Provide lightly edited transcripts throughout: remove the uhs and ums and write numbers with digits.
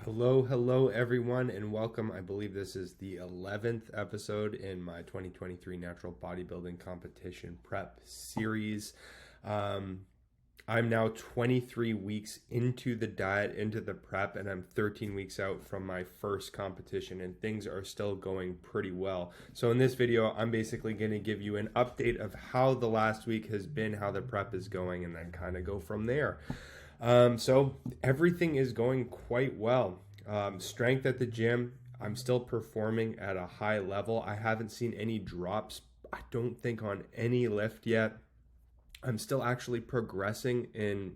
Hello everyone, and welcome. I believe this is the 11th episode in my 2023 natural bodybuilding competition prep series. Um, I'm now 23 weeks into the diet, into the prep, and I'm 13 weeks out from my first competition, and things are still going pretty well. So in this video, I'm basically going to give you an update of how the last week has been, how the prep is going, and then kind of go from there. So everything is going quite well. Strength at the gym, I'm still performing at a high level. I haven't seen any drops, I don't think, on any lift yet. I'm still actually progressing in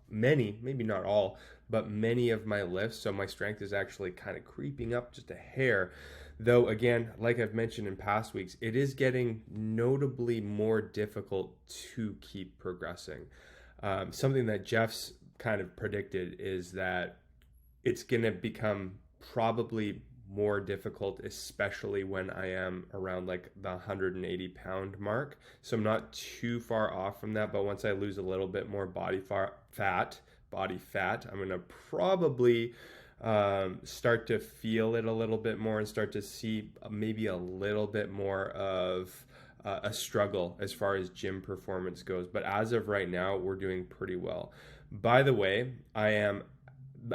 many, maybe not all, but many of my lifts. So my strength is actually kind of creeping up just a hair. Though, again, like I've mentioned in past weeks, it is getting notably more difficult to keep progressing. Something that Jeff's kind of predicted is that it's going to become probably more difficult, especially when I am around like the 180-pound mark. So I'm not too far off from that, but once I lose a little bit more fat, I'm going to probably start to feel it a little bit more and start to see maybe a little bit more of a struggle as far as gym performance goes. But as of right now, we're doing pretty well. By the way, I am,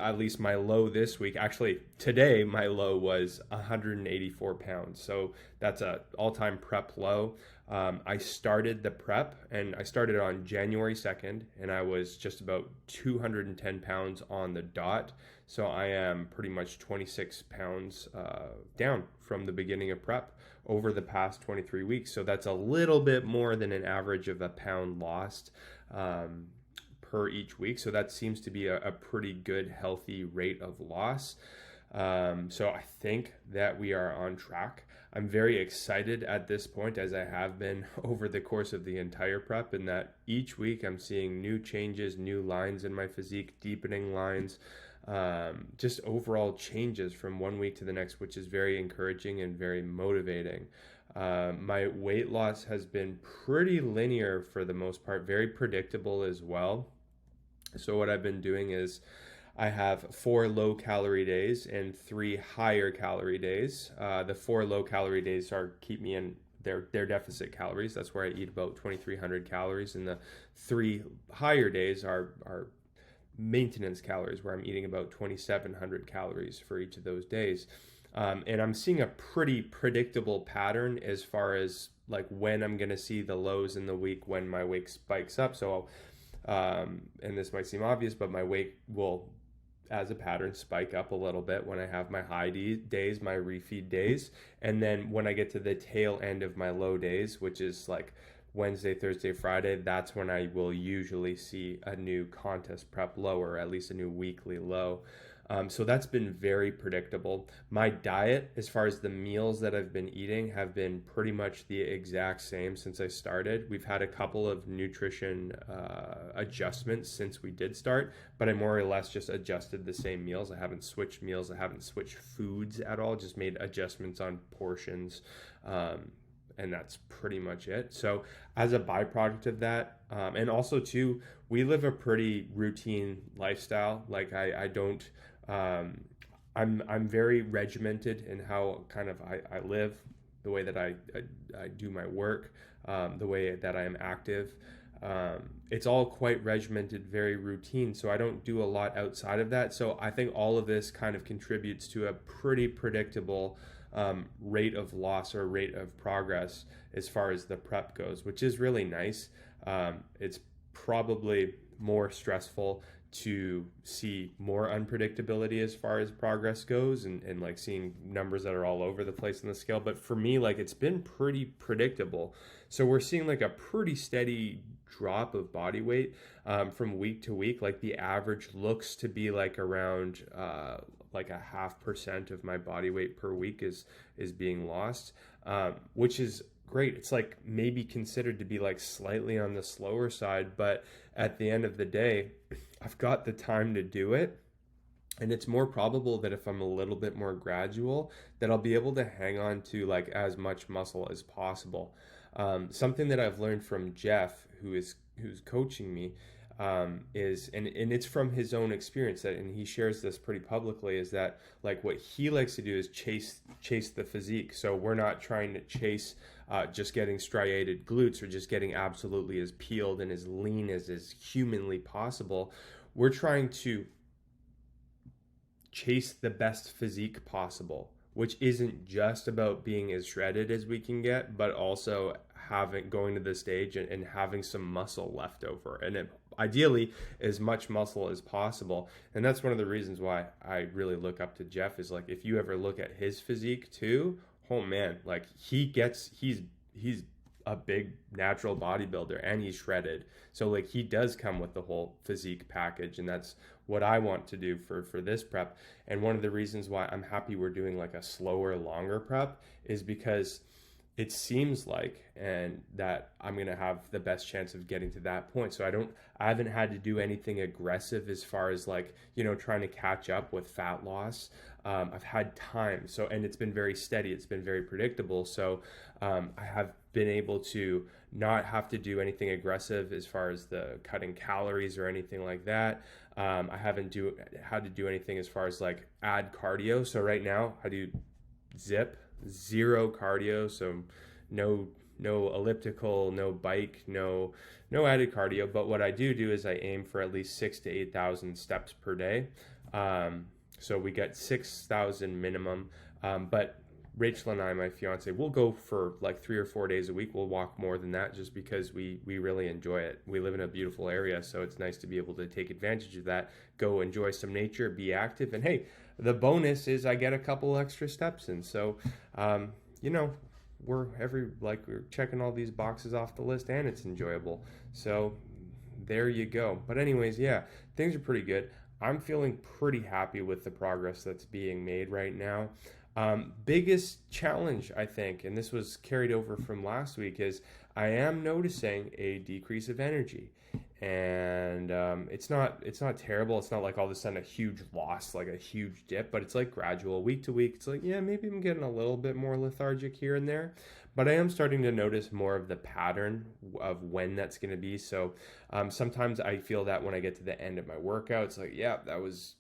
at least my low this week, actually today my low was 184 pounds, so that's a all-time prep low. I started the prep, and I started on January 2nd, and I was just about 210 pounds on the dot. So I am pretty much 26 pounds down from the beginning of prep over the past 23 weeks. So that's a little bit more than an average of a pound lost per each week. So that seems to be a pretty good, healthy rate of loss. So I think that we are on track. I'm very excited at this point, as I have been over the course of the entire prep, in that each week I'm seeing new changes, new lines in my physique, deepening lines, just overall changes from one week to the next, which is very encouraging and very motivating. My weight loss has been pretty linear for the most part, very predictable as well. So what I've been doing is I have 4 low calorie days and 3 higher calorie days. The 4 low calorie days keep me in their deficit calories. That's where I eat about 2,300 calories, and the 3 higher days are maintenance calories, where I'm eating about 2,700 calories for each of those days. And I'm seeing a pretty predictable pattern as far as like when I'm going to see the lows in the week when my weight spikes up. So and this might seem obvious, but my weight will, as a pattern, spike up a little bit when I have my high days, my refeed days. And then when I get to the tail end of my low days, which is like Wednesday, Thursday, Friday, that's when I will usually see a new contest prep low, or at least a new weekly low. So that's been very predictable. My diet, as far as the meals that I've been eating, have been pretty much the exact same since I started. We've had a couple of nutrition adjustments since we did start, but I more or less just adjusted the same meals. I haven't switched meals. I haven't switched foods at all, just made adjustments on portions. And that's pretty much it. So as a byproduct of that, and also too, we live a pretty routine lifestyle. Like I don't, I'm very regimented in how kind of I live, the way that I do my work, the way that I am active. It's all quite regimented, very routine. So I don't do a lot outside of that. So I think all of this kind of contributes to a pretty predictable rate of loss or rate of progress as far as the prep goes, which is really nice. It's probably more stressful to see more unpredictability as far as progress goes, and like seeing numbers that are all over the place on the scale. But for me, like, it's been pretty predictable. So we're seeing like a pretty steady drop of body weight from week to week. Like the average looks to be like around like a 0.5% of my body weight per week is being lost, which is great. It's like maybe considered to be like slightly on the slower side, but at the end of the day, I've got the time to do it. And it's more probable that if I'm a little bit more gradual, that I'll be able to hang on to like as much muscle as possible. Something that I've learned from Jeff, who's coaching me, is, and it's from his own experience, that, and he shares this pretty publicly, is that like what he likes to do is chase the physique. So we're not trying to chase just getting striated glutes or just getting absolutely as peeled and as lean as is humanly possible. We're trying to chase the best physique possible, which isn't just about being as shredded as we can get, but also going to the stage and having some muscle left over, and ideally as much muscle as possible. And that's one of the reasons why I really look up to Jeff, is like, if you ever look at his physique too, oh man, like he's a big natural bodybuilder and he's shredded. So like he does come with the whole physique package, and that's what I want to do for this prep. And one of the reasons why I'm happy we're doing like a slower, longer prep is because it seems like, and that I'm going to have the best chance of getting to that point. So I haven't had to do anything aggressive as far as like, trying to catch up with fat loss. I've had time. So, and it's been very steady. It's been very predictable. So I have been able to not have to do anything aggressive as far as the cutting calories or anything like that. I haven't had to do anything as far as like add cardio. So right now I do zero cardio, so no elliptical, no bike, no added cardio. But what I do is I aim for at least 6,000 to 8,000 steps per day. So we get 6,000 minimum. But Rachel and I, my fiance, we'll go for like 3 or 4 days a week. We'll walk more than that just because we really enjoy it. We live in a beautiful area, so it's nice to be able to take advantage of that, go enjoy some nature, be active. And hey, the bonus is I get a couple extra steps in. So, we're checking all these boxes off the list, and it's enjoyable. So there you go. But anyways, yeah, things are pretty good. I'm feeling pretty happy with the progress that's being made right now. Biggest challenge, I think, and this was carried over from last week, is I am noticing a decrease of energy. And it's not terrible. It's not like all of a sudden a huge loss, like a huge dip, but it's like gradual, week to week. It's like, yeah, maybe I'm getting a little bit more lethargic here and there, but I am starting to notice more of the pattern of when that's going to be. So sometimes I feel that when I get to the end of my workout, it's like, yeah, that was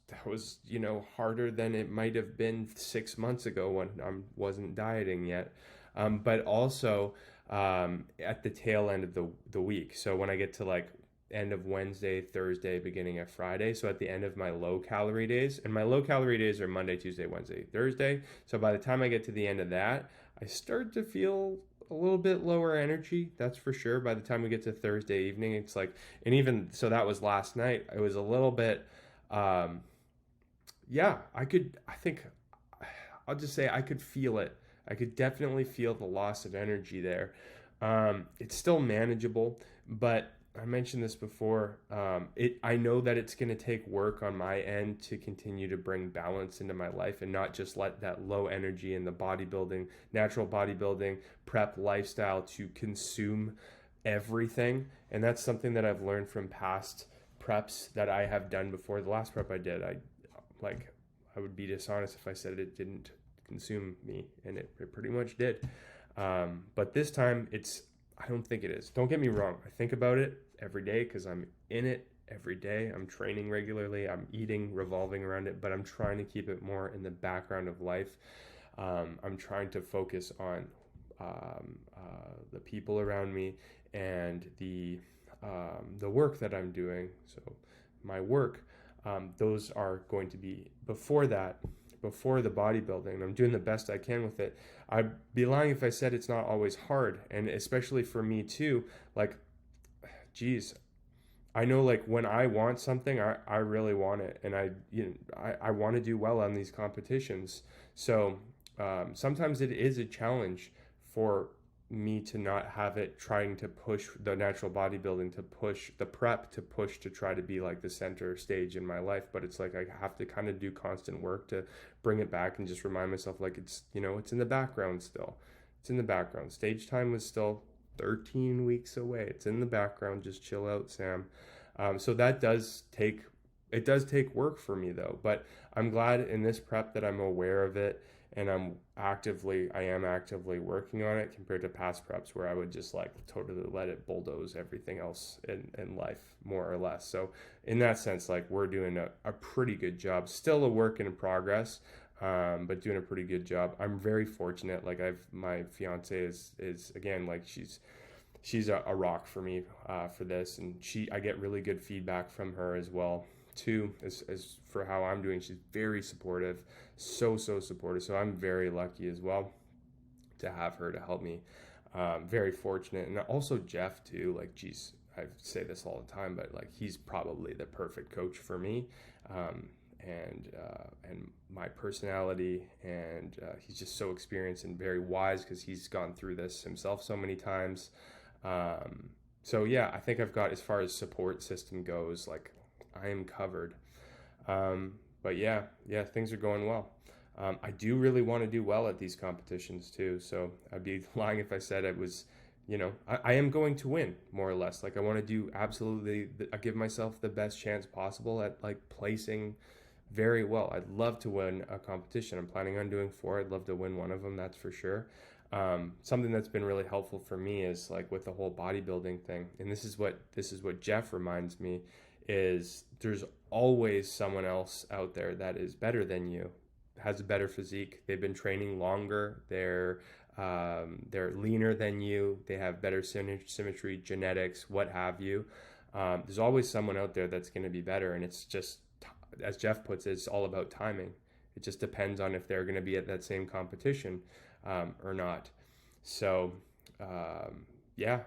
harder than it might have been 6 months ago when I wasn't dieting yet. But also at the tail end of the week. So when I get to like end of Wednesday, Thursday, beginning of Friday. So at the end of my low calorie days, and my low calorie days are Monday, Tuesday, Wednesday, Thursday. So by the time I get to the end of that, I start to feel a little bit lower energy. That's for sure. By the time we get to Thursday evening, it's like, and even so that was last night. It was a little bit, I'll just say I could feel it. I could definitely feel the loss of energy there. It's still manageable, but I mentioned this before. I know that it's going to take work on my end to continue to bring balance into my life and not just let that low energy and the bodybuilding, natural bodybuilding prep lifestyle to consume everything. And that's something that I've learned from past preps that I have done before. The last prep I did, I would be dishonest if I said it didn't consume me, and it pretty much did. But this time I don't think it is. Don't get me wrong. I think about it every day because I'm in it every day. I'm training regularly. I'm eating revolving around it, but I'm trying to keep it more in the background of life. I'm trying to focus on the people around me and the work that I'm doing. So my work, those are going to be before that, before the bodybuilding, and I'm doing the best I can with it. I'd be lying if I said it's not always hard, and especially for me too. Like, geez, I know like when I want something, I really want it, and I want to do well on these competitions. So sometimes it is a challenge for me to not have it trying to push the natural bodybuilding, to push the prep, to push to try to be like the center stage in my life. But it's like I have to kind of do constant work to bring it back and just remind myself like it's in the background still. It's in the background. Stage time was still 13 weeks away. It's in the background. Just chill out, Sam. So that does take It does take work for me though, but I'm glad in this prep that I'm aware of it, and I am actively working on it compared to past preps where I would just like totally let it bulldoze everything else in life, more or less. So in that sense, like we're doing a pretty good job. Still a work in progress, but doing a pretty good job. I'm very fortunate. Like my fiance is again, like she's a rock for me for this, and I get really good feedback from her as well too, as for how I'm doing. She's very supportive, so supportive. So I'm very lucky as well to have her to help me. Very fortunate. And also Jeff too, like geez, I say this all the time, but like he's probably the perfect coach for me. And my personality, and he's just so experienced and very wise because he's gone through this himself so many times. So yeah, I think I've got, as far as support system goes, like I am covered. But yeah, things are going well. I do really want to do well at these competitions too. So I'd be lying if I said I was, I am going to win, more or less. Like I want to do absolutely, I give myself the best chance possible at like placing very well. I'd love to win a competition. I'm planning on doing 4. I'd love to win one of them, that's for sure. Something that's been really helpful for me is like with the whole bodybuilding thing, and this is what Jeff reminds me, is there's always someone else out there that is better than you, has a better physique, they've been training longer, they're leaner than you, they have better symmetry, genetics, what have you. There's always someone out there that's going to be better, and it's just, as Jeff puts it, it's all about timing. It just depends on if they're going to be at that same competition or not. So yeah,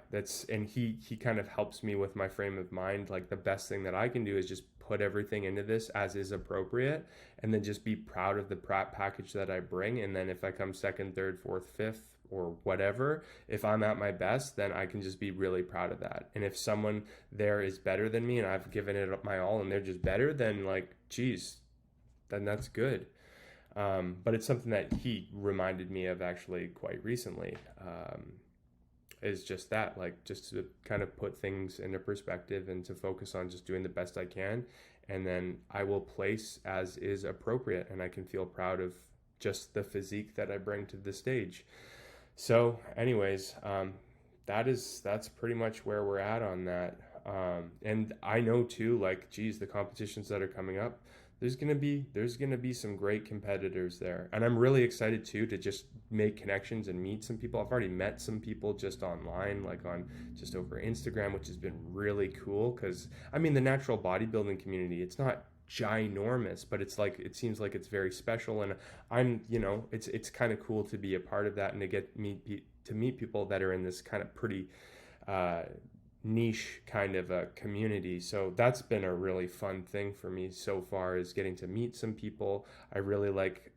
and he kind of helps me with my frame of mind. Like the best thing that I can do is just put everything into this as is appropriate, and then just be proud of the package that I bring. And then if I come second, third, fourth, fifth, or whatever, if I'm at my best, then I can just be really proud of that. And if someone there is better than me and I've given it my all and they're just better, then like, geez, then that's good. But it's something that he reminded me of actually quite recently, is just that, like, just to kind of put things into perspective and to focus on just doing the best I can. And then I will place as is appropriate, and I can feel proud of just the physique that I bring to the stage. So anyways, that's pretty much where we're at on that. And I know too, like, geez, the competitions that are coming up, there's gonna be some great competitors there, and I'm really excited too to just make connections and meet some people. I've already met some people just online, like just over Instagram, which has been really cool. Because I mean, the natural bodybuilding community, it's not ginormous, but it's like, it seems like it's very special, and I'm, it's kind of cool to be a part of that and to meet people that are in this kind of pretty niche kind of a community. So that's been a really fun thing for me so far, is getting to meet some people. I really like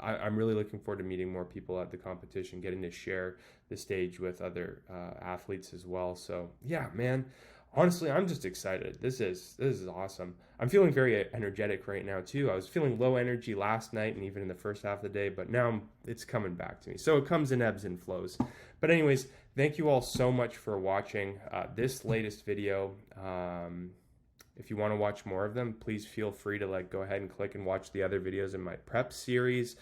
I'm really looking forward to meeting more people at the competition, getting to share the stage with other athletes as well. So yeah, man, honestly, I'm just excited. This is awesome. I'm feeling very energetic right now too. I was feeling low energy last night and even in the first half of the day, but now it's coming back to me. So it comes in ebbs and flows. But anyways, thank you all so much for watching this latest video. If you want to watch more of them, please feel free to go ahead and click and watch the other videos in my prep series.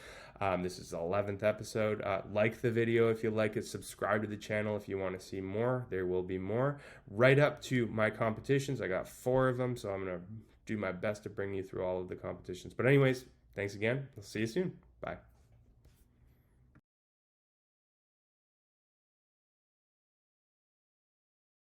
This is the 11th episode. Like the video if you like it. Subscribe to the channel if you want to see more. There will be more. Right up to my competitions. I got 4 of them, so I'm going to do my best to bring you through all of the competitions. But anyways, thanks again. I'll see you soon. Bye.